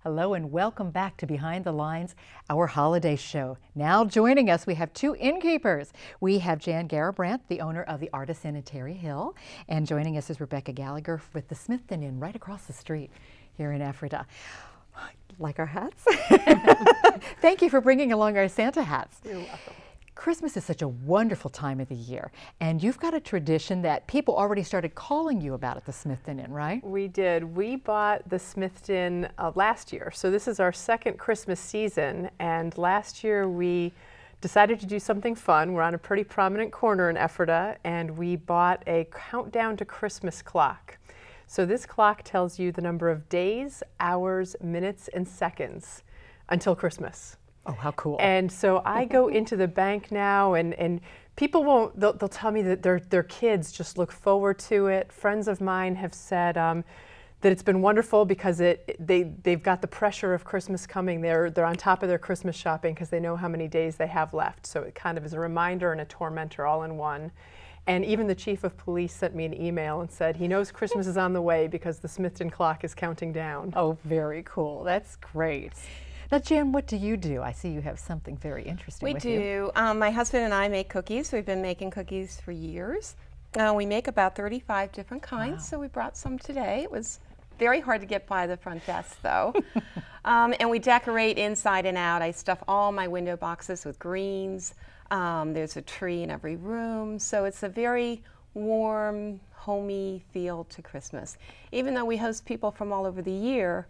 Hello and welcome back to Behind the Lines, our holiday show. Now joining us, we have two innkeepers. We have Jan Garrabrandt, the owner of the Artisan in Terry Hill, and joining us is Rebecca Gallagher with the Smithton Inn right across the street here in Ephrata. Like our hats? Thank you for bringing along our Santa hats. You're welcome. Christmas is such a wonderful time of the year, and you've got a tradition that people already started calling you about at the Smithton Inn, right? We did. We bought the Smithton last year, so this is our second Christmas season, and last year we decided to do something fun. We're on a pretty prominent corner in Ephrata, and we bought a countdown to Christmas clock. So this clock tells you the number of days, hours, minutes, and seconds until Christmas. Oh, how cool. And so I go into the bank now, and people they'll tell me that their kids just look forward to it. Friends of mine have said that it's been wonderful because they've got the pressure of Christmas coming. They're on top of their Christmas shopping because they know how many days they have left. So it kind of is a reminder and a tormentor all in one. And even the chief of police sent me an email and said he knows Christmas is on the way because the Smithton clock is counting down. Oh, very cool. That's great. Now, Jan, what do you do? I see you have something very interesting with you. We do. My husband and I make cookies. We've been making cookies for years. We make about 35 different kinds, so we brought some today. It was very hard to get by the front desk, though. And we decorate inside and out. I stuff all my window boxes with greens. There's a tree in every room, so it's a very warm, homey feel to Christmas. Even though we host people from all over the year,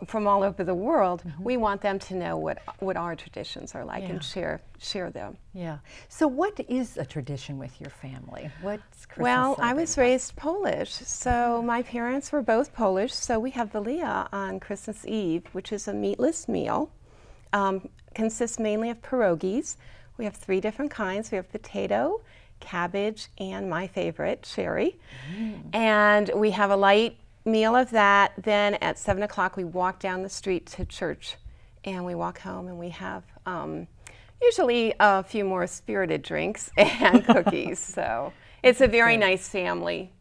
from all over the world, we want them to know what our traditions are like and share them. Yeah. So what is a tradition with your family? What's Christmas? Well, I was raised Polish, so my parents were both Polish, so we have Wigilia on Christmas Eve, which is a meatless meal. Consists mainly of pierogies. We have 3 different kinds. We have potato, cabbage, and my favorite, cherry. And we have a light meal of that. Then at 7 o'clock we walk down the street to church, and we walk home, and we have usually a few more spirited drinks and cookies. So it's a very nice family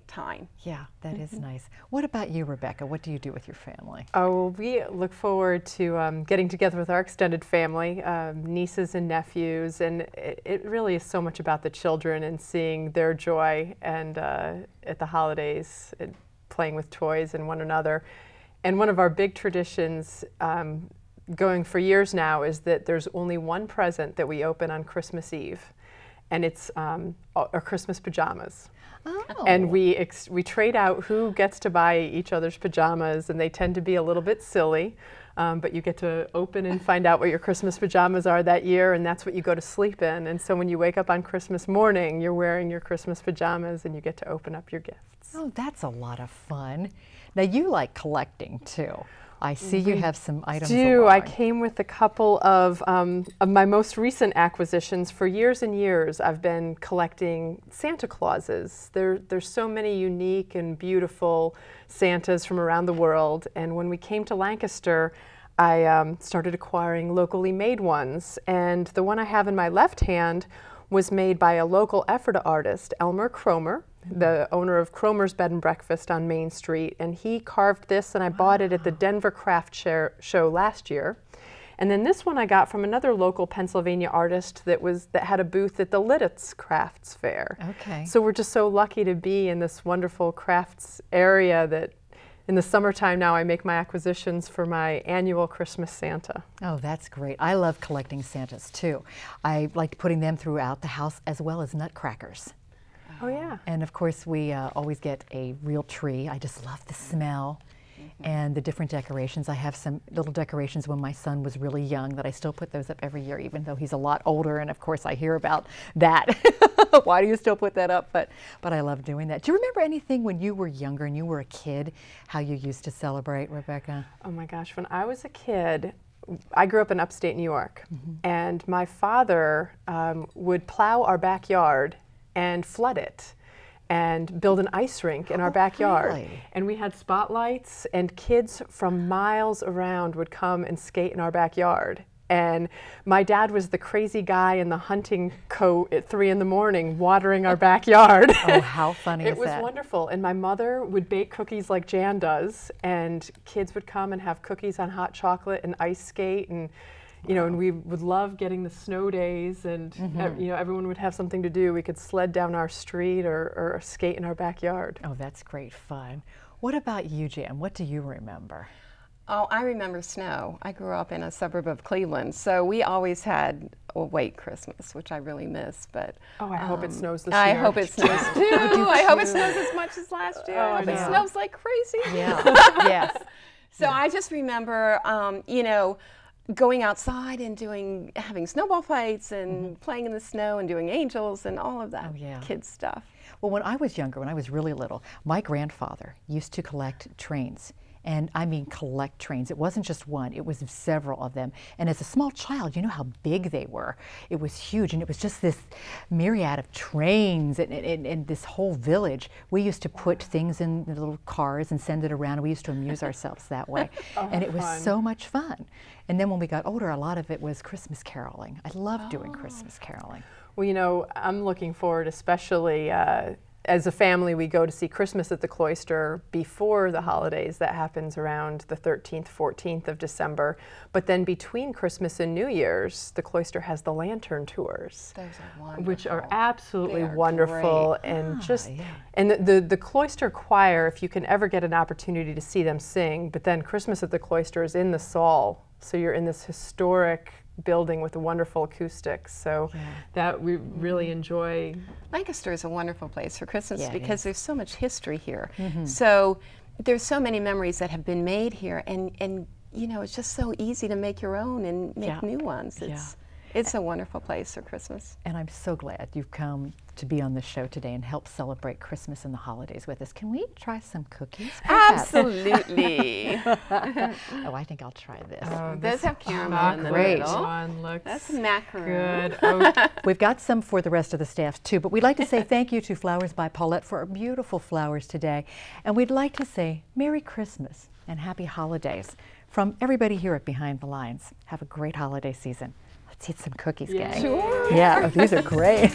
time. Yeah, that is nice. What about you, Rebecca? What do you do with your family? Oh, we look forward to getting together with our extended family, nieces and nephews, and it really is so much about the children and seeing their joy and at the holidays, playing with toys and one another. And one of our big traditions going for years now is that there's only one present that we open on Christmas Eve, and it's our Christmas pajamas. Oh. And we trade out who gets to buy each other's pajamas, and they tend to be a little bit silly, but you get to open and find out what your Christmas pajamas are that year, and that's what you go to sleep in. And so when you wake up on Christmas morning, you're wearing your Christmas pajamas, and you get to open up your gifts. Oh, that's a lot of fun. Now, you like collecting, too. I see you have some items along. I came with a couple of my most recent acquisitions. For years and years, I've been collecting Santa Clauses. There's so many unique and beautiful Santas from around the world. And when we came to Lancaster, I started acquiring locally made ones. And the one I have in my left hand was made by a local Ephrata artist, Elmer Cromer, the owner of Cromer's Bed and Breakfast on Main Street, and he carved this, and I bought it at the Denver Craft Show last year. And then this one I got from another local Pennsylvania artist that had a booth at the Lidditz Crafts Fair. Okay. So we're just so lucky to be in this wonderful crafts area that in the summertime now I make my acquisitions for my annual Christmas Santa. Oh, that's great. I love collecting Santas, too. I like putting them throughout the house as well as nutcrackers. Oh, yeah. And of course, we always get a real tree. I just love the smell and the different decorations. I have some little decorations when my son was really young that I still put those up every year, even though he's a lot older. And of course, I hear about that. Why do you still put that up? But I love doing that. Do you remember anything when you were younger and you were a kid, how you used to celebrate, Rebecca? Oh my gosh, when I was a kid, I grew up in upstate New York, and my father would plow our backyard and flood it and build an ice rink in our backyard. Really? And we had spotlights, and kids from miles around would come and skate in our backyard. And my dad was the crazy guy in the hunting coat at 3 in the morning watering our backyard. Oh, how funny is that? It was wonderful. And my mother would bake cookies like Jan does, and kids would come and have cookies on hot chocolate and ice skate, and you know, and we would love getting the snow days, and you know, everyone would have something to do. We could sled down our street or skate in our backyard. Oh, that's great fun. What about you, Jan? What do you remember? Oh, I remember snow. I grew up in a suburb of Cleveland, so we always had a white Christmas, which I really miss. But oh, I hope it snows this year. I hope it snows too. I hope it snows as much as last year. I hope it snows like crazy. Yeah. Yes. So I just remember, you know, going outside and having snowball fights and playing in the snow and doing angels and all of that kid stuff. Well, when I was younger, when I was really little, my grandfather used to collect trains. And I mean collect trains. It wasn't just one, it was several of them. And as a small child, you know how big they were. It was huge, and it was just this myriad of trains and this whole village. We used to put things in the little cars and send it around. We used to amuse ourselves that way. And it was so much fun. And then when we got older, a lot of it was Christmas caroling. I loved doing Christmas caroling. Well, you know, I'm looking forward, especially as a family, we go to see Christmas at the Cloister before the holidays. That happens around the 13th, 14th of December. But then between Christmas and New Year's, the Cloister has the lantern tours. Those are wonderful. Which are absolutely wonderful. Great. And and the Cloister Choir, if you can ever get an opportunity to see them sing, but then Christmas at the Cloister is in the Saul. So you're in this historic building with the wonderful acoustics, so that we really enjoy. Lancaster is a wonderful place for Christmas because there's so much history here. So there's so many memories that have been made here, and you know, it's just so easy to make your own and make new ones. It's a wonderful place for Christmas. And I'm so glad you've come to be on the show today and help celebrate Christmas and the holidays with us. Can we try some cookies? Absolutely. Oh, I think I'll try this. Those have caramel in the middle. One looks That's macaroon. good. Oh. We've got some for the rest of the staff too, but we'd like to say thank you to Flowers by Paulette for our beautiful flowers today. And we'd like to say Merry Christmas and Happy Holidays from everybody here at Behind the Lines. Have a great holiday season. Let's eat some cookies, gang. Sure. Yeah, these are great.